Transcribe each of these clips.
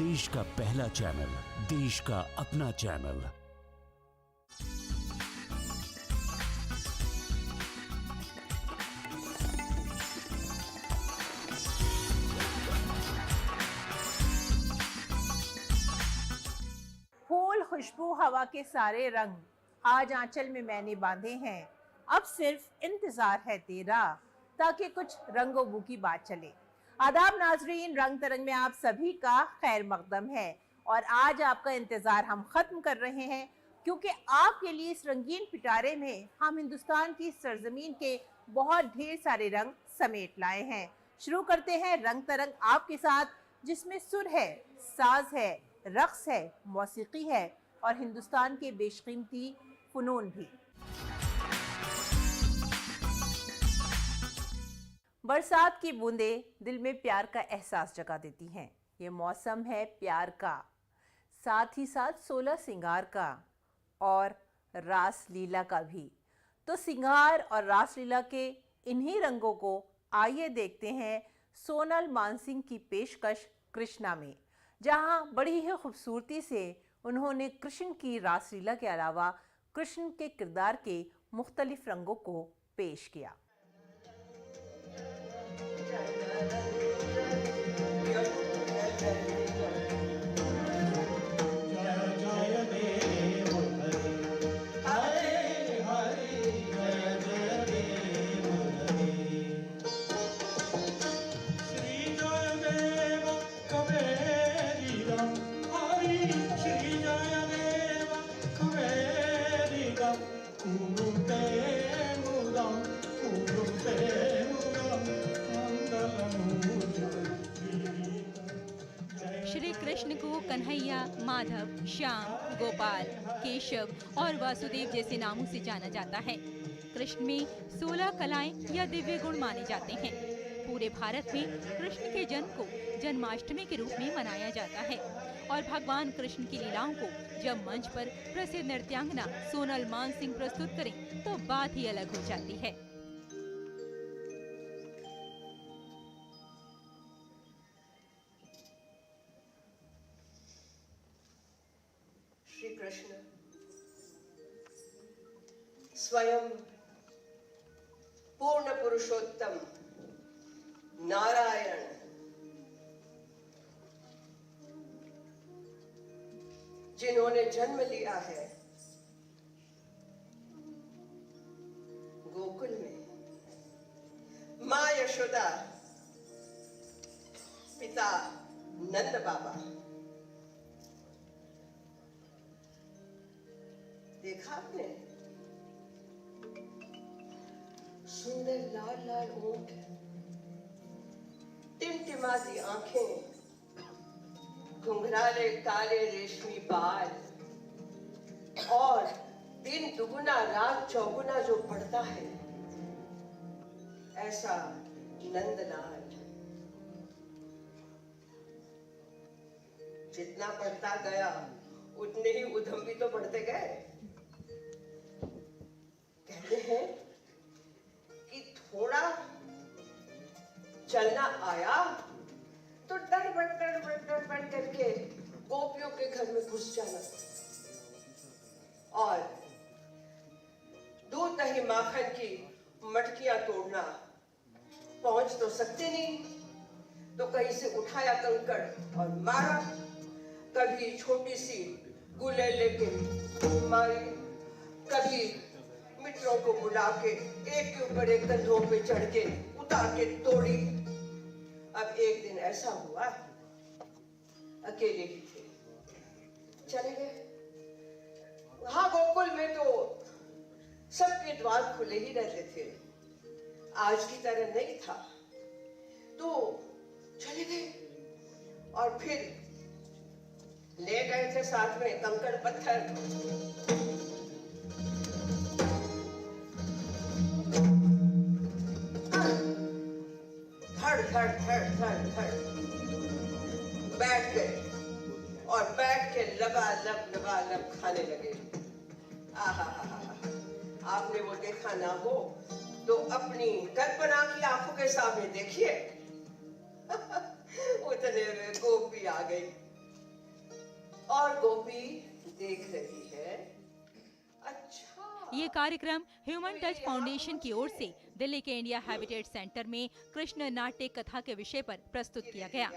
देश का पहला चैनल, देश का अपना चैनल। फूल, खुशबू, हवा के सारे रंग आज आंचल में मैंने बांधे हैं। अब सिर्फ इंतजार है तेरा ताकि कुछ रंगो बू की बात चले। आदाब नाजरीन, रंग तरंग में आप सभी का खैर मकदम है और आज आपका इंतजार हम खत्म कर रहे हैं क्योंकि आपके लिए इस रंगीन पिटारे में हम हिंदुस्तान की सरजमीन के बहुत ढेर सारे रंग समेट लाए हैं। शुरू करते हैं रंग तरंग आपके साथ, जिसमें सुर है, साज है, रक्स है, मौसीकी है और हिंदुस्तान के बेशकीमती फनून भी। बरसात की बूंदें दिल में प्यार का एहसास जगा देती हैं। ये मौसम है प्यार का, साथ ही साथ 16 सिंगार का और रास लीला का भी। तो सिंगार और रास लीला के इन्हीं रंगों को आइए देखते हैं सोनल मानसिंह की पेशकश कृष्णा में, जहां बड़ी ही खूबसूरती से उन्होंने कृष्ण की रासलीला के अलावा कृष्ण के किरदार के मुख्तलिफ रंगों को पेश किया। श्री कृष्ण को कन्हैया, माधव, श्याम, गोपाल, केशव और वासुदेव जैसे नामों से जाना जाता है। कृष्ण में 16 कलाएं या दिव्य गुण माने जाते हैं। पूरे भारत में कृष्ण के जन्म को जन्माष्टमी के रूप में मनाया जाता है और भगवान कृष्ण की लीलाओं को जब मंच पर प्रसिद्ध नृत्यांगना सोनल मानसिंह प्रस्तुत करें तो बात ही अलग हो जाती है। श्री कृष्ण स्वयं पूर्ण पुरुषोत्तम नारायण जिन्होंने जन्म लिया है गोकुल में, मां यशोदा, पिता नंद बाबा। देखा आपने सुंदर लाल लाल ओंठ, टिमटिमाती आंखें, घुंघराले काले रेशमी बाल और दिन दुगुना रात चौगुना जो बढ़ता है, ऐसा नंदलाल जितना बढ़ता गया उतने ही उधम भी तो बढ़ते गए। कहते हैं कि थोड़ा चलना आया तो डर बढ़ करके गोपियों के घर में घुस जाना और दूध दही माखन की मटकियां तोड़ना। पहुंच तो सकते नहीं तो कहीं से उठाया कंकड़ और मारा। कभी छोटी सी गुले लेके मारी, कभी मित्रों को बुला के एक के ऊपर एक कंधों पे चढ़ के उतार के तोड़ी। अब एक दिन ऐसा हुआ, अकेले ही थे, चले गए। वहां गोकुल में तो सबके द्वार खुले ही रहते थे, आज की तरह नहीं था, तो चले गए और फिर ले गए थे साथ में कंकड़ पत्थर। धड़ धड़ धड़ धड़ धड़ बैठ गए और बैठ के लबालब खाने लगे। आहा, आपने वो देखा ना हो तो अपनी कल्पना की आंखों के सामने देखिए। उतने में गोपी आ गई। और गोपी देख रही है। अच्छा, ये कार्यक्रम ह्यूमन टच फाउंडेशन की ओर से दिल्ली के इंडिया हैबिटेट सेंटर में कृष्ण नाट्य कथा के विषय पर प्रस्तुत किया गया।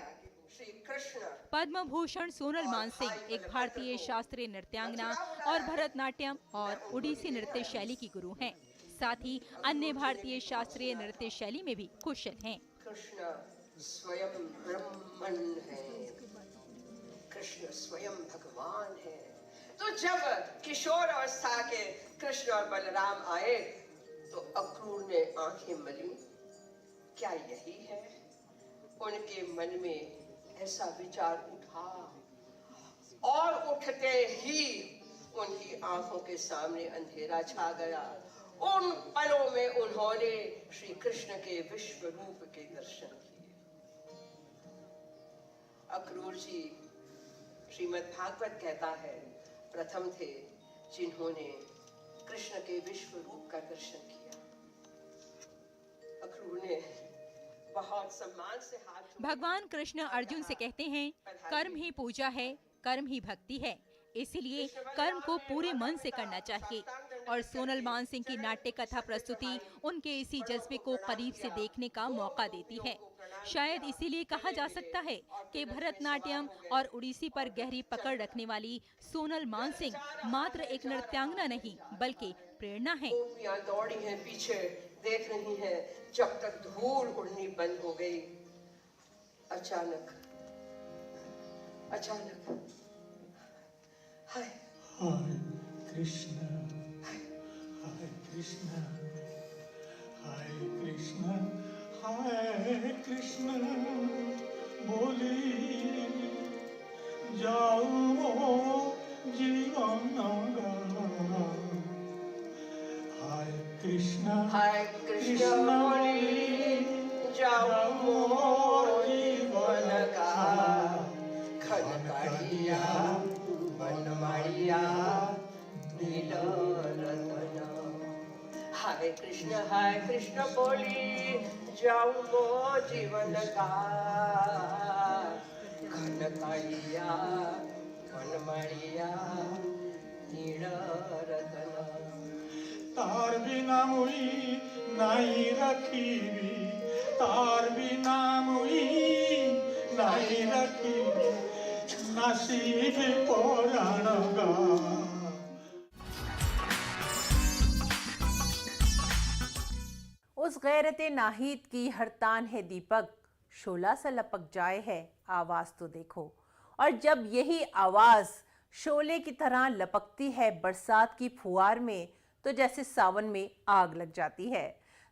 श्री कृष्ण पद्म भूषण सोनल मानसिंह एक भारतीय शास्त्रीय नृत्यांगना और भरतनाट्यम और ओडिसी नृत्य शैली की गुरु हैं। साथ ही अन्य भारतीय शास्त्रीय नृत्य शैली में भी कुशल हैं। कृष्ण स्वयं ब्रह्मन है, कृष्ण स्वयं भगवान है। तो जब किशोर अवस्था के कृष्ण और बलराम आए तो अक्रूर ने आंखें मली। क्या यही है? उनके मन में ऐसा विचार उठा और उठते ही उनकी आंखों के सामने अंधेरा छा गया। उन पलों में उन्होंने श्री कृष्ण के विश्व रूप के दर्शन किए। अक्रूर जी, श्रीमद् भागवत कहता है, प्रथम थे जिन्होंने कृष्ण के विश्व रूप का दर्शन किया। अक्रूर ने बहुत सम्मान से हाथ भगवान कृष्ण अर्जुन से कहते हैं, कर्म ही पूजा है, कर्म ही भक्ति है, इसलिए कर्म को पूरे मन से करना चाहिए। और सोनल मानसिंह की नाट्य कथा प्रस्तुति उनके इसी जज्बे को करीब से देखने का मौका देती है। शायद इसीलिए कहा जा सकता है कि भरतनाट्यम और उड़ीसी पर गहरी पकड़ रखने वाली सोनल मानसिंह मात्र एक नृत्यांगना नहीं बल्कि प्रेरणा है। गोपियां दौड़ी हैं पीछे, देख रही हैं, जब तक धूल उड़नी बंद हो गई। अचानक हाय हाय कृष्ण, हाय कृष्ण, हाय कृष्ण, हाय कृष्ण बोली जाओ जीवन हाय कृष्ण, हाय कृष्ण बोली जाओ जीवन का खनकारिया बनमाड़िया नील रतन। हाय कृष्ण बोली जाऊं जीवन का खनकारिया बनमाड़िया नील रतन। तार बिना मुई नहीं रखीबी, तार बिना मुई नहीं रखीबी, नसीब पुराण गा। उस गैरत नाहीद की हर तान है दीपक, शोला सा लपक जाए है आवाज तो देखो। और जब यही आवाज शोले की तरह लपकती है बरसात की फुहार में, तो जैसे सावन में आग लग जाती है।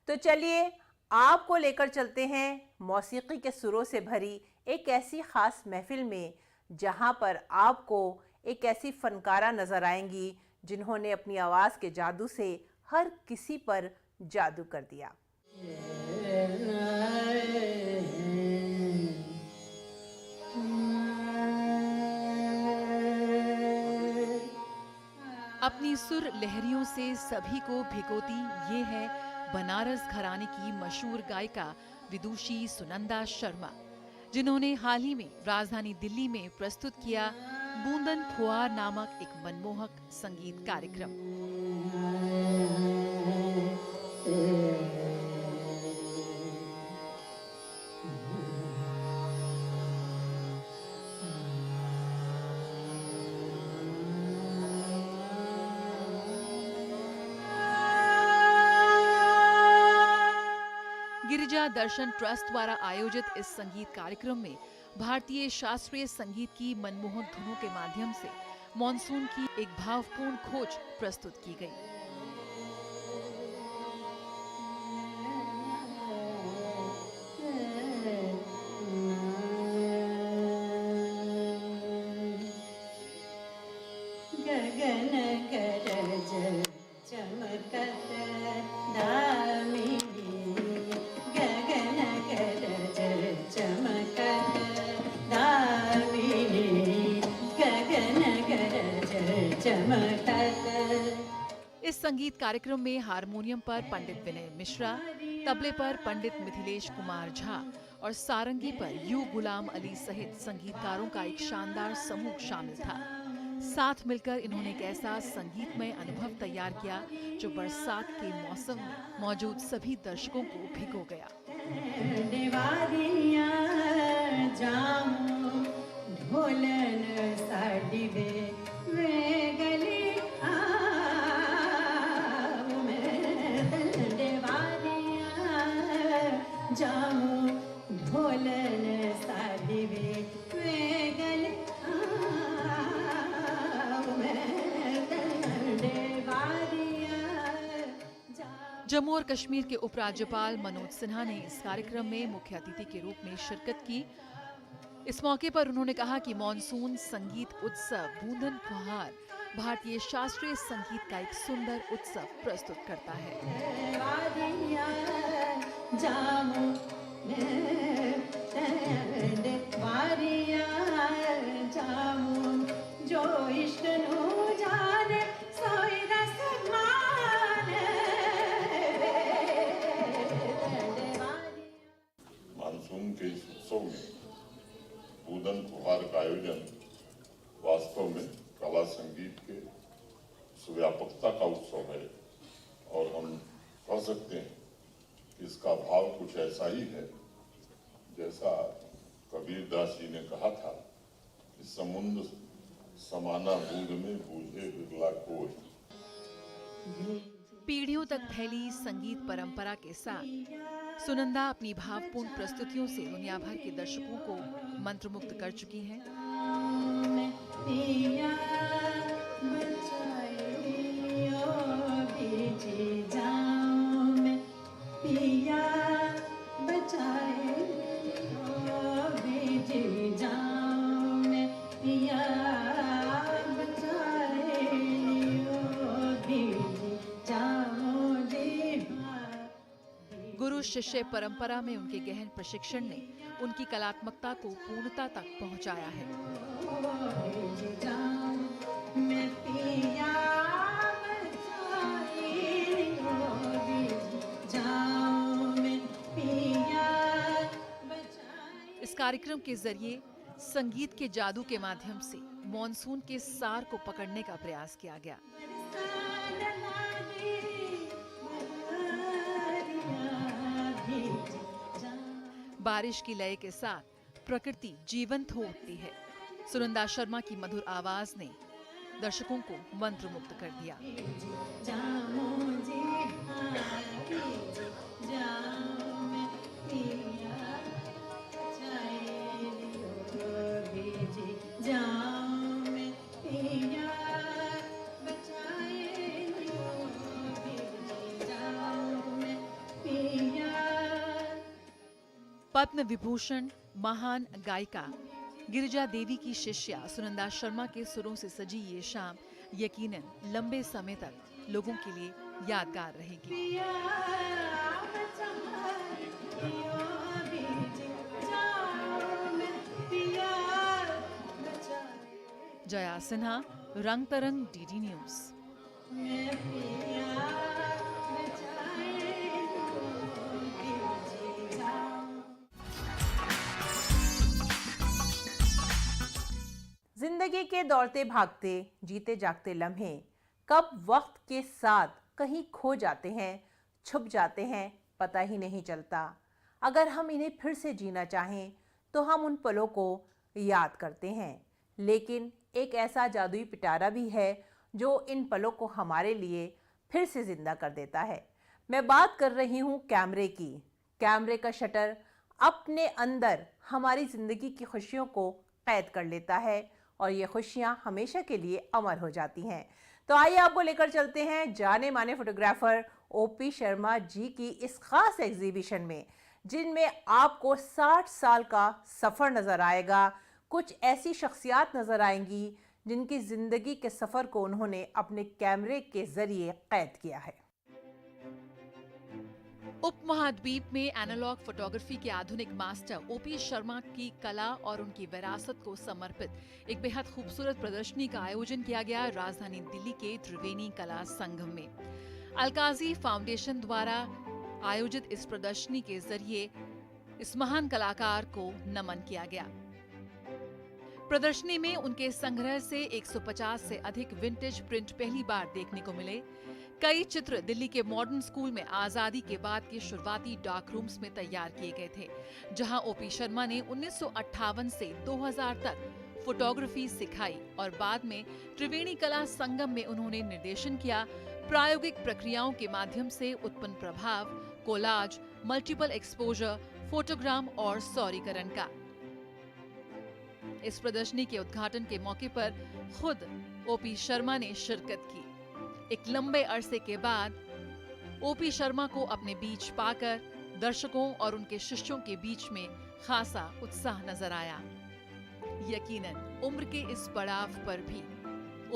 तो चलिए आपको लेकर चलते हैं मौसीकी के सुरों से भरी एक ऐसी खास महफिल में, जहां पर आपको एक ऐसी फनकारा नजर आएंगी जिन्होंने अपनी आवाज के जादू से हर किसी पर जादू कर दिया। अपनी सुर लहरियों से सभी को भिगोती ये है बनारस घराने की मशहूर गायिका विदुषी सुनंदा शर्मा, जिन्होंने हाल ही में राजधानी दिल्ली में प्रस्तुत किया बूंदन फुहार नामक एक मनमोहक संगीत कार्यक्रम। गिरिजा दर्शन ट्रस्ट द्वारा आयोजित इस संगीत कार्यक्रम में भारतीय शास्त्रीय संगीत की मनमोहक धुनों के माध्यम से मॉनसून की एक भावपूर्ण खोज प्रस्तुत की गई। इस संगीत कार्यक्रम में हारमोनियम पर पंडित विनय मिश्रा, तबले पर पंडित मिथिलेश कुमार झा और सारंगी पर यू गुलाम अली सहित संगीतकारों का एक शानदार समूह शामिल था। साथ मिलकर इन्होंने एक ऐसा संगीतमय अनुभव तैयार किया जो बरसात के मौसम में मौजूद सभी दर्शकों को भिगो गया। जम्मू और कश्मीर के उपराज्यपाल मनोज सिन्हा ने इस कार्यक्रम में मुख्य अतिथि के रूप में शिरकत की। इस मौके पर उन्होंने कहा कि मॉनसून संगीत उत्सव बूंदन फुहार भारतीय शास्त्रीय संगीत का एक सुंदर उत्सव प्रस्तुत करता है। मानसून के इस उत्सव में बूंदन फुहार का आयोजन वास्तव में कला संगीत के सुव्यापकता का उत्सव है और हम कह सकते हैं कि इसका भाव कुछ ऐसा ही है जैसा कबीर दास जी ने कहा था कि समुद्र समाना बूंद में बूझे बिरला कोई। पीढ़ियों तक फैली संगीत परंपरा के साथ सुनंदा अपनी भावपूर्ण प्रस्तुतियों से दुनिया भर के दर्शकों को मंत्रमुग्ध कर चुकी हैं। गुरु शिष्य परंपरा में उनके गहन प्रशिक्षण ने उनकी कलात्मकता को पूर्णता तक पहुंचाया है। इस कार्यक्रम के जरिए संगीत के जादू के माध्यम से मॉनसून के सार को पकड़ने का प्रयास किया गया। बारिश की लय के साथ प्रकृति जीवंत हो उठती है। सुनंदा शर्मा की मधुर आवाज ने दर्शकों को मंत्रमुग्ध कर दिया। पद्म विभूषण महान गायिका गिरिजा देवी की शिष्या सुनंदा शर्मा के सुरों से सजी ये शाम यकीनन लंबे समय तक लोगों के लिए यादगार रहेगी। जया सिन्हा, रंग तरंग, डीडी न्यूज। जिंदगी के दौड़ते भागते जीते जागते लम्हे कब वक्त के साथ कहीं खो जाते हैं, छुप जाते हैं, पता ही नहीं चलता। अगर हम इन्हें फिर से जीना चाहें तो हम उन पलों को याद करते हैं, लेकिन एक ऐसा जादुई पिटारा भी है जो इन पलों को हमारे लिए फिर से जिंदा कर देता है। मैं बात कर रही हूँ कैमरे की। कैमरे का शटर अपने अंदर हमारी ज़िंदगी की खुशियों को कैद कर लेता है और ये खुशियाँ हमेशा के लिए अमर हो जाती हैं। तो आइए आपको लेकर चलते हैं जाने माने फोटोग्राफर ओपी शर्मा जी की इस खास एग्जीबिशन में, जिनमें आपको 60 साल का सफ़र नज़र आएगा। कुछ ऐसी शख्सियात नज़र आएंगी जिनकी ज़िंदगी के सफ़र को उन्होंने अपने कैमरे के ज़रिए कैद किया है। उपमहाद्वीप में एनालॉग फोटोग्राफी के आधुनिक मास्टर ओपी शर्मा की कला और उनकी विरासत को समर्पित एक बेहद खूबसूरत प्रदर्शनी का आयोजन किया गया राजधानी दिल्ली के त्रिवेणी कला संगम में। अलकाजी फाउंडेशन द्वारा आयोजित इस प्रदर्शनी के जरिए इस महान कलाकार को नमन किया गया। प्रदर्शनी में उनके संग्रह से 150 से अधिक विंटेज प्रिंट पहली बार देखने को मिले। कई चित्र दिल्ली के मॉडर्न स्कूल में आजादी के बाद के शुरुआती डार्क रूम्स में तैयार किए गए थे, जहां ओपी शर्मा ने 1958 से 2000 तक फोटोग्राफी सिखाई और बाद में त्रिवेणी कला संगम में उन्होंने निर्देशन किया। प्रायोगिक प्रक्रियाओं के माध्यम से उत्पन्न प्रभाव, कोलाज, मल्टीपल एक्सपोजर, फोटोग्राम और सौरीकरण का। इस प्रदर्शनी के उद्घाटन के मौके पर खुद ओपी शर्मा ने शिरकत की। एक लंबे अरसे के बाद ओपी शर्मा को अपने बीच पाकर दर्शकों और उनके शिष्यों के बीच में खासा उत्साह नजर आया। यकीनन उम्र के इस पड़ाव पर भी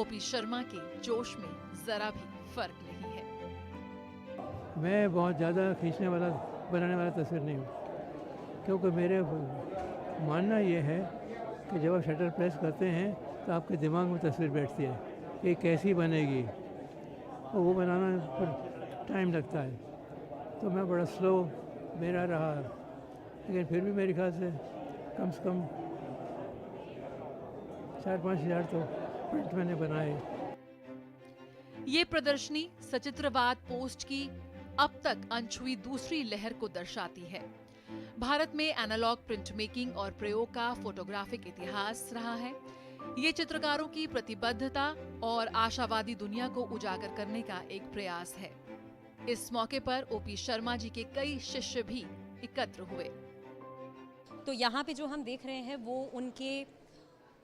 ओपी शर्मा के जोश में जरा भी फर्क नहीं है। मैं बहुत ज़्यादा खींचने वाला बनाने वाला तस्वीर नहीं हूँ, क्योंकि मेरे मानना ये है कि जब आप शटर प्रेस करते हैं तो आपके दिमाग में तस्वीर बैठती है कि कैसी बनेगी, और वो बनाना पर टाइम लगता है। तो मैं बड़ा स्लो मेरा रहा, लेकिन फिर भी मेरे ख्याल से कम 4-5 हज़ार तो प्रिंट मैंने बनाए। ये प्रदर्शनी सचित्रवाद पोस्ट की अब तक अनछुई दूसरी लहर को दर्शाती है। भारत में एनालॉग प्रिंट मेकिंग और प्रयोग का फोटोग्राफिक इतिहास रहा है। ये चित्रकारों की प्रतिबद्धता और आशावादी दुनिया को उजागर करने का एक प्रयास है। इस मौके पर ओपी शर्मा जी के कई शिष्य भी एकत्र हुए। तो यहाँ पे जो हम देख रहे हैं वो उनके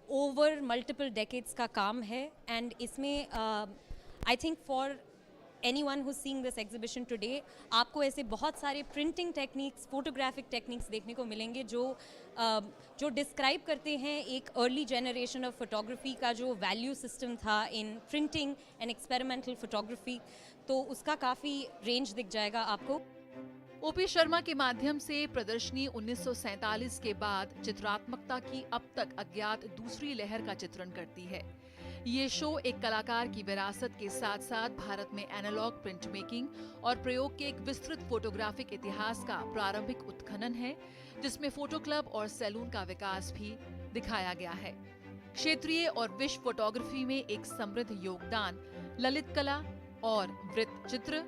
ओवर मल्टीपल डेकेड्स का काम है। एंड इसमें I think for anyone who's seeing this exhibition today, आपको ऐसे बहुत सारे प्रिंटिंग टेक्निक्स, फोटोग्राफिक टेक्निक्स देखने को मिलेंगे जो डिस्क्राइब करते हैं एक अर्ली जनरेशन ऑफ फोटोग्राफी का जो वैल्यू सिस्टम था इन प्रिंटिंग एंड एक्सपेरिमेंटल फोटोग्राफी। तो उसका काफ़ी रेंज दिख जाएगा आपको। ओपी शर्मा के माध्यम से प्रदर्शनी 1947 के बाद चित्रात्मकता की अब तक अज्ञात दूसरी लहर का चित्रण करती है। ये शो एक कलाकार की विरासत के साथ साथ भारत में एनालॉग प्रिंट मेकिंग और प्रयोग के एक विस्तृत फोटोग्राफिक इतिहास का प्रारंभिक उत्खनन है, जिसमें फोटो क्लब और सैलून का विकास भी दिखाया गया है। क्षेत्रीय और विश्व फोटोग्राफी में एक समृद्ध योगदान, ललित कला और वृत्त चित्र,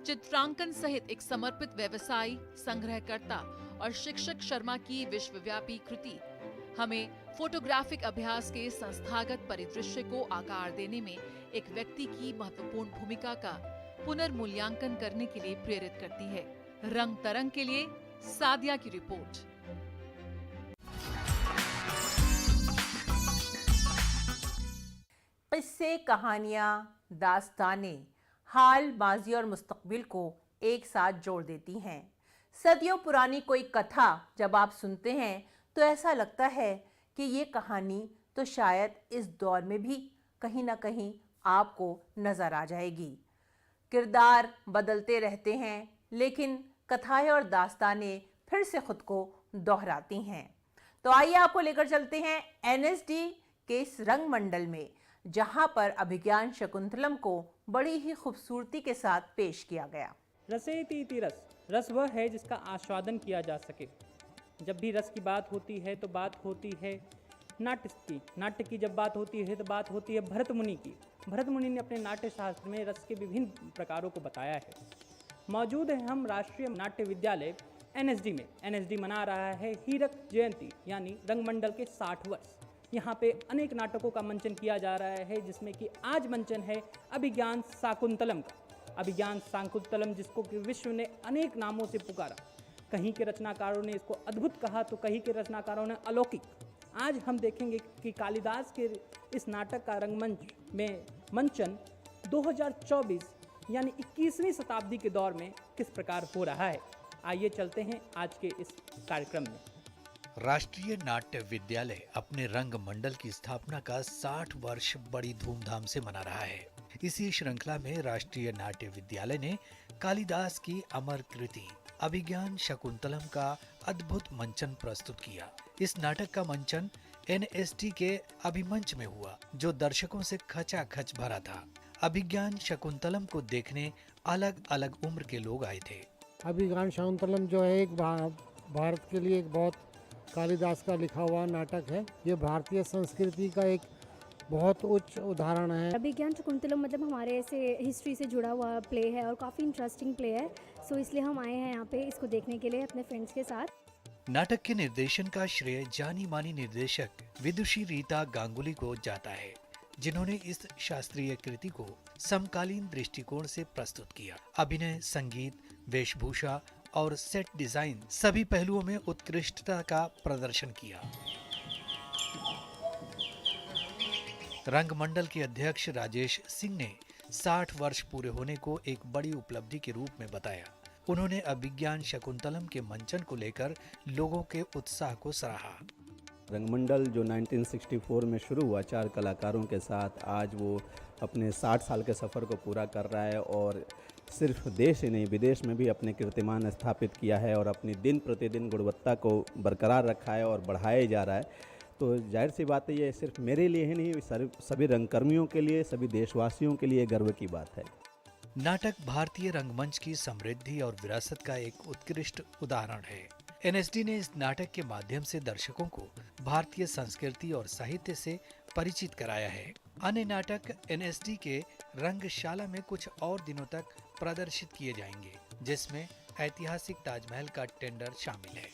चित्रांकन सहित एक समर्पित व्यवसायी, संग्रहकर्ता और शिक्षक शर्मा की विश्वव्यापी कृति हमें फोटोग्राफिक अभ्यास के संस्थागत परिदृश्य को आकार देने में एक व्यक्ति की महत्वपूर्ण भूमिका का पुनर्मूल्यांकन करने के लिए प्रेरित करती है। रंग तरंग के लिए सादिया की रिपोर्ट। किस्से, कहानियां, दास्तानें हाल, माजी और मुस्तकबिल को एक साथ जोड़ देती हैं। सदियों पुरानी कोई कथा जब आप सुनते हैं तो ऐसा लगता है कि ये कहानी तो शायद इस दौर में भी कहीं ना कहीं आपको नज़र आ जाएगी। किरदार बदलते रहते हैं, लेकिन कथाएं और दास्तानें फिर से खुद को दोहराती हैं। तो आइए आपको लेकर चलते हैं NSD के इस रंग मंडल में, जहां पर अभिज्ञान शकुंतलम को बड़ी ही खूबसूरती के साथ पेश किया गया। रसेति इति रस, रस वह है जिसका आस्वादन किया जा सके। जब भी रस की बात होती है तो बात होती है नाट्य की। नाट्य की जब बात होती है तो बात होती है भरत मुनि की। भरत मुनि ने अपने नाट्य शास्त्र में रस के विभिन्न प्रकारों को बताया है। मौजूद है हम राष्ट्रीय नाट्य विद्यालय NSD में। NSD मना रहा है हीरक जयंती यानी रंगमंडल के 60 वर्ष। यहाँ पे अनेक नाटकों का मंचन किया जा रहा है, जिसमें कि आज मंचन है अभिज्ञान शाकुंतलम का। अभिज्ञान शाकुंतलम जिसको कि विश्व ने अनेक नामों से पुकारा। कहीं के रचनाकारों ने इसको अद्भुत कहा तो कहीं के रचनाकारों ने अलौकिक। आज हम देखेंगे कि कालिदास के इस नाटक का रंगमंच में मंचन 2024 यानी 21वीं शताब्दी के दौर में किस प्रकार हो रहा है। आइए चलते हैं आज के इस कार्यक्रम में। राष्ट्रीय नाट्य विद्यालय अपने रंग मंडल की स्थापना का 60 वर्ष बड़ी धूमधाम से मना रहा है। इसी श्रृंखला में राष्ट्रीय नाट्य विद्यालय ने कालिदास की अमर कृति अभिज्ञान शकुंतलम का अद्भुत मंचन प्रस्तुत किया। इस नाटक का मंचन NSD के अभिमंच में हुआ, जो दर्शकों से खचाखच भरा था। अभिज्ञान शकुंतलम को देखने अलग अलग उम्र के लोग आए थे। अभिज्ञान शकुंतलम जो है एक भारत के लिए एक बहुत कालिदास का लिखा हुआ नाटक है। ये भारतीय संस्कृति का एक बहुत उच्च उदाहरण है। अभिज्ञान शकुंतलम मतलब हमारे ऐसे हिस्ट्री से जुड़ा हुआ प्ले है और काफ़ी इंटरेस्टिंग प्ले है, सो इसलिए हम आए हैं यहाँ पे इसको देखने के लिए अपने फ्रेंड्स के साथ। नाटक के निर्देशन का श्रेय जानी मानी निर्देशक विदुषी रीता गांगुली को जाता है, जिन्होंने इस शास्त्रीय कृति को समकालीन दृष्टिकोण से प्रस्तुत किया। अभिनय, संगीत, वेशभूषा और सेट डिजाइन सभी पहलुओं में उत्कृष्टता का प्रदर्शन किया। रंगमंडल के अध्यक्ष राजेश सिंह ने 60 वर्ष पूरे होने को एक बड़ी उपलब्धि के रूप में बताया। उन्होंने अभिज्ञान शकुंतलम के मंचन को लेकर लोगों के उत्साह को सराहा। रंगमंडल जो 1964 में शुरू हुआ 4 कलाकारों के साथ, आज वो अपने 60 साल के सफ़र को पूरा कर रहा है और सिर्फ देश ही नहीं विदेश में भी अपने कीर्तिमान स्थापित किया है और अपनी दिन प्रतिदिन गुणवत्ता को बरकरार रखा है और बढ़ाया जा रहा है। तो जाहिर सी बात है, ये सिर्फ मेरे लिए ही नहीं, सभी रंगकर्मियों के लिए, सभी देशवासियों के लिए गर्व की बात है। नाटक भारतीय रंगमंच की समृद्धि और विरासत का एक उत्कृष्ट उदाहरण है। एनएसडी ने इस नाटक के माध्यम से दर्शकों को भारतीय संस्कृति और साहित्य से परिचित कराया है। अन्य नाटक एनएसडी के रंगशाला में कुछ और दिनों तक प्रदर्शित किए जाएंगे, जिसमें ऐतिहासिक ताजमहल का टेंडर शामिल है।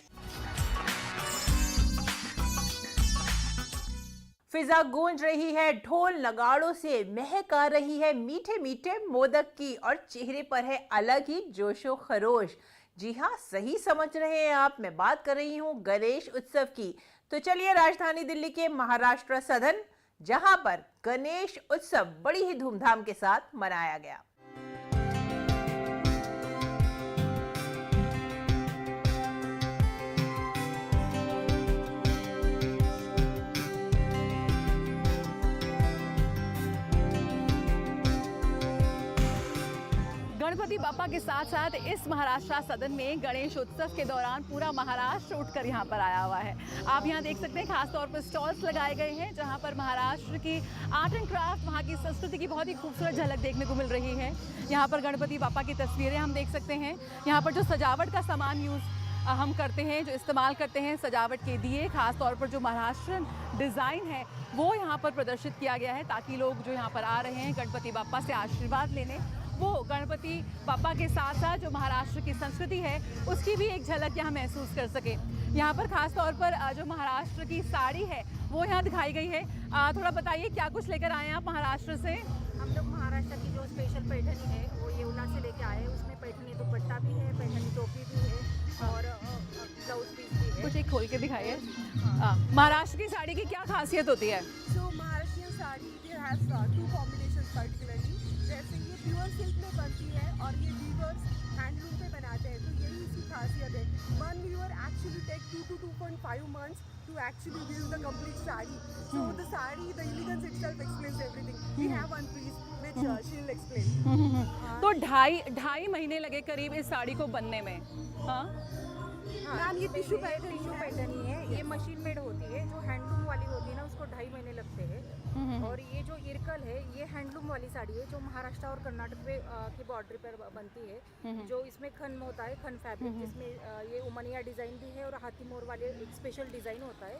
फिजा गूंज रही है, ढोल नगाड़ों से महक आ रही है मीठे मीठे मोदक की और चेहरे पर है अलग ही जोशो खरोश। जी हाँ, सही समझ रहे हैं आप, मैं बात कर रही हूँ गणेश उत्सव की। तो चलिए राजधानी दिल्ली के महाराष्ट्र सदन, जहां पर गणेश उत्सव बड़ी ही धूमधाम के साथ मनाया गया। गणपति बापा के साथ साथ इस महाराष्ट्र सदन में गणेश उत्सव के दौरान पूरा महाराष्ट्र उठकर यहाँ पर आया हुआ है। आप यहाँ देख सकते हैं खास तौर पर स्टॉल्स लगाए गए हैं, जहाँ पर महाराष्ट्र की आर्ट एंड क्राफ्ट, वहाँ की संस्कृति की बहुत ही खूबसूरत झलक देखने को मिल रही है। यहाँ पर गणपति बापा की तस्वीरें हम देख सकते हैं। यहाँ पर जो सजावट का सामान हम करते हैं, जो इस्तेमाल करते हैं, सजावट के दिए, खास तौर पर जो महाराष्ट्र डिज़ाइन है वो यहाँ पर प्रदर्शित किया गया है, ताकि लोग जो यहाँ पर आ रहे हैं गणपति बापा से आशीर्वाद लेने, वो गणपति पापा के साथ साथ जो महाराष्ट्र की संस्कृति है उसकी भी एक झलक यहाँ महसूस कर सके। यहाँ पर खास तौर पर जो महाराष्ट्र की साड़ी है वो यहाँ दिखाई गई है। थोड़ा बताइए क्या कुछ लेकर आए हैं आप महाराष्ट्र से? हम लोग महाराष्ट्र की जो स्पेशल पैठनी है वो येवला से लेके आए हैं। उसमें पैठनी दुपट्टा भी है, पैठनी टोपी भी है और ब्लाउज पीस भी है। कुछ एक खोल के दिखाइए। महाराष्ट्र की साड़ी की क्या खासियत होती है? So Maharashtra sari has 2 combinations particularly। जैसे ये प्योर सिल्क में बनती है और ये वीवर्स हैंडलूम पे बनाते हैं, तो यही इसकी खासियत है। One weaver actually take 2 to 2.5 months to actually weave the complete sari. So the sari, the elegance itself explains everything. We have one piece which she'll explain. तो ढाई महीने लगे करीब इस साड़ी को बनने में। हाँ मैम, ये टिश्यू पैटर्न ही है, ये मशीन मेड होती है। जो हैंडलूम वाली होती है ना उसको 2.5 महीने लगते हैं। और ये जो इरकल है ये हैंडलूम वाली साड़ी है जो महाराष्ट्र और कर्नाटक की बॉर्डर पर बनती है। जो इसमें खन होता है, खन फैब्रिक, जिसमें ये उमनिया डिज़ाइन भी है और हाथी मोर वाले एक स्पेशल डिज़ाइन होता है।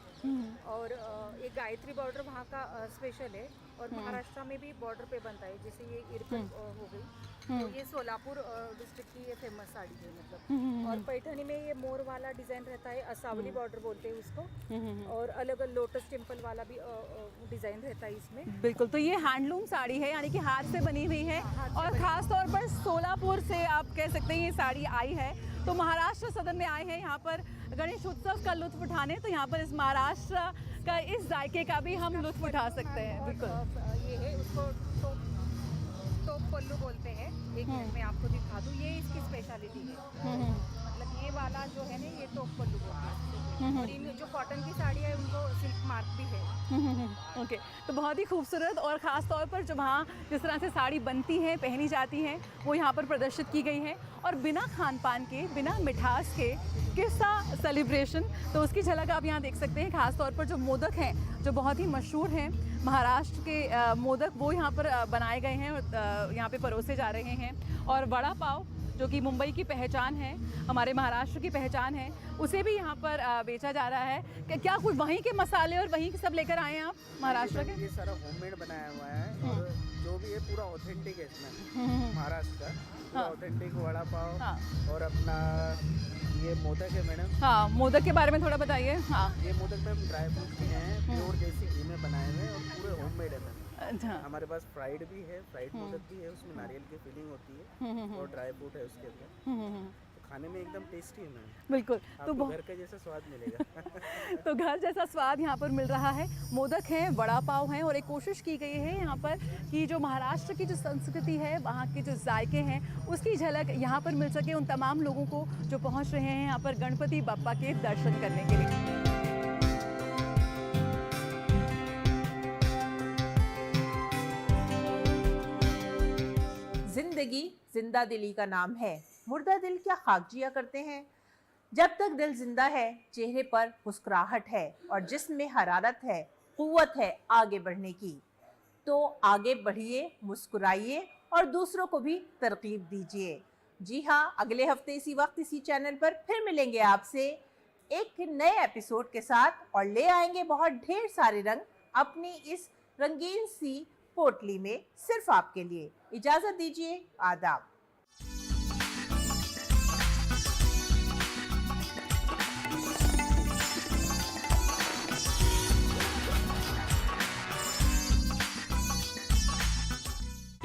और एक गायत्री बॉर्डर वहाँ का स्पेशल है और महाराष्ट्र में भी बॉर्डर पे बनता है। जैसे ये इरकल हो गई, तो ये सोलापुर डिस्ट्रिक्ट की ये फेमस साड़ी है मतलब। और पैठनी में ये मोर वाला डिज़ाइन रहता है, असावली बॉर्डर बोलते हैं उसको, और अलग अलग लोटस टेम्पल वाला भी डिज़ाइन रहता है इसमें। बिल्कुल, तो ये हैंडलूम साड़ी है, यानी कि हाथ से बनी हुई है और ख़ास तौर पर सोलापुर से आप कह सकते हैं ये साड़ी आई है। तो महाराष्ट्र सदन में आए हैं यहाँ पर गणेश उत्सव का लुत्फ उठाने, तो यहाँ पर इस महाराष्ट्र का इस जायके का भी हम लुत्फ उठा सकते हैं। बिल्कुल, ये है, उसको टोप पल्लू बोलते हैं। एक मिनट में आपको दिखा दूँ, ये इसकी स्पेशलिटी है। मतलब ये वाला जो है ना ये टोप पल्लू बोलते हैं। और इन जो कॉटन की साड़ी है उनको सिल्क मार्क भी है। ओके, तो बहुत ही खूबसूरत और ख़ास तौर पर जो वहाँ जिस तरह से साड़ी बनती है, पहनी जाती है, वो यहाँ पर प्रदर्शित की गई है। और बिना खान पान के, बिना मिठास के किस्सा सेलिब्रेशन, तो उसकी झलक आप यहाँ देख सकते हैं। खास तौर पर जो मोदक हैं जो बहुत ही मशहूर हैं महाराष्ट्र के मोदक, वो यहाँ पर बनाए गए हैं और यहाँ पे परोसे जा रहे हैं। और वड़ा पाव जो कि मुंबई की पहचान है, हमारे महाराष्ट्र की पहचान है, उसे भी यहाँ पर बेचा जा रहा है। क्या कुछ वहीं के मसाले और वहीं के सब लेकर आए हैं आप महाराष्ट्र के? ये सारा होममेड बनाया हुआ है और जो भी है पूरा ऑथेंटिक है इसमें, महाराष्ट्र का ऑथेंटिक वड़ा पाव और अपना ये मोदक है मैडम। हाँ, मोदक के बारे में थोड़ा बताइए। हाँ, ये मोदक में ड्राई फ्रूट भी हैं, प्योर देसी घी में बनाए हुए और पूरे होममेड है मैम। अच्छा, हमारे पास फ्राइड भी है, फ्राइड मोदक भी है, उसमें नारियल की फिलिंग होती है और ड्राई फ्रूट है उसके अंदर। तो खाने में एकदम टेस्टी है मैम। बिल्कुल, तो घर का जैसा स्वाद मिलेगा। तो घर जैसा स्वाद यहाँ पर मिल रहा है। मोदक है, वड़ा पाव है और एक कोशिश की गई है यहाँ पर कि जो महाराष्ट्र की जो संस्कृति है, वहाँ के जो जायके हैं, उसकी झलक यहाँ पर मिल सके उन तमाम लोगों को जो पहुँच रहे हैं यहाँ पर गणपति बप्पा के दर्शन करने के लिए। जिंदगी जिंदा दिली का नाम है। मुर्दा दिल क्या खाक जिया करते हैं? जब तक दिल जिंदा है, चेहरे पर मुस्कुराहट है और जिस्म में हरारत है, कुव्वत है आगे बढ़ने की। तो आगे बढ़िए, मुस्कुराइए और दूसरों को भी तरकीब दीजिए। जी हाँ, अगले हफ्ते इसी वक्त इसी चैनल पर फिर मिलेंगे आपसे एक नए एपिसोड के साथ और ले आएंगे बहुत ढेर सारे रंग अपनी इस रंगीन सी पोटली में सिर्फ आपके लिए। इजाजत दीजिए, आदाब।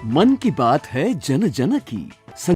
मन की बात है जन जन की।